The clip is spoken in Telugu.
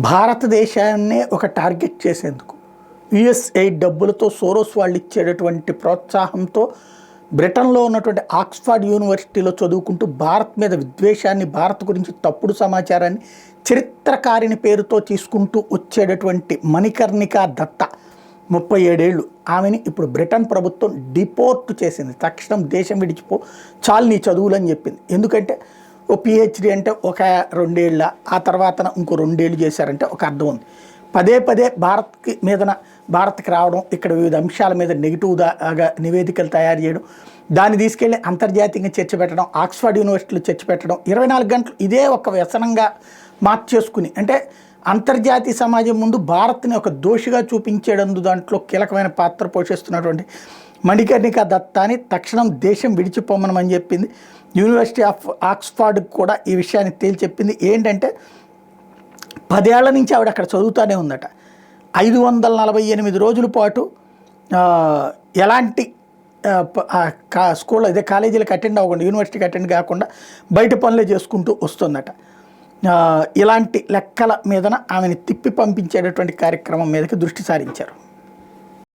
భారతదేశాన్నే ఒక టార్గెట్ చేసేందుకు యుఎస్ఎయిడ్ డబ్బులతో సోరోస్ వాళ్ళు ఇచ్చేటటువంటి ప్రోత్సాహంతో బ్రిటన్లో ఉన్నటువంటి ఆక్స్ఫర్డ్ యూనివర్సిటీలో చదువుకుంటూ భారత్ మీద విద్వేషాన్ని, భారత్ గురించి తప్పుడు సమాచారాన్ని చరిత్రకారిని పేరుతో తీసుకుంటూ వచ్చేటటువంటి మణికర్ణికా దత్త 37 ఏళ్ళు ఆమెని ఇప్పుడు బ్రిటన్ ప్రభుత్వం డిపోర్ట్ చేసింది. తక్షణం దేశం విడిచిపో, చాలు నీ చదువులు అని చెప్పింది. ఎందుకంటే ఓ పిహెచ్డి అంటే ఒక 2 ఏళ్ళ, ఆ తర్వాత ఇంకో 2 ఏళ్ళు చేశారంటే ఒక అర్థం ఉంది. పదే పదే భారత్కి రావడం, ఇక్కడ వివిధ అంశాల మీద నెగిటివ్గా నివేదికలు తయారు చేయడం, దాన్ని తీసుకెళ్ళి అంతర్జాతీయంగా చర్చ పెట్టడం, ఆక్స్ఫర్డ్ యూనివర్సిటీలో చర్చ పెట్టడం, 24 గంటలు ఇదే ఒక వ్యసనంగా మార్చేసుకుని, అంటే అంతర్జాతీయ సమాజం ముందు భారత్ని ఒక దోషిగా చూపించేటందు దాంట్లో కీలకమైన పాత్ర పోషిస్తున్నటువంటి మణికర్ణికా దత్తాని తక్షణం దేశం విడిచిపోమని చెప్పింది. యూనివర్సిటీ ఆఫ్ ఆక్స్ఫర్డ్కి కూడా ఈ విషయాన్ని తేల్చెప్పింది. ఏంటంటే 10 ఏళ్ల నుంచి ఆవిడ అక్కడ చదువుతూనే ఉందట. 548 రోజుల పాటు ఎలాంటి స్కూల్ అదే కాలేజీలకు అటెండ్ అవ్వకుండా, యూనివర్సిటీకి అటెండ్ కాకుండా బయట పనులే చేసుకుంటూ వస్తుందట. ఇలాంటి లెక్కల మీదన ఆమెను తిప్పి పంపించేటటువంటి కార్యక్రమం మీదకి దృష్టి సారించారు.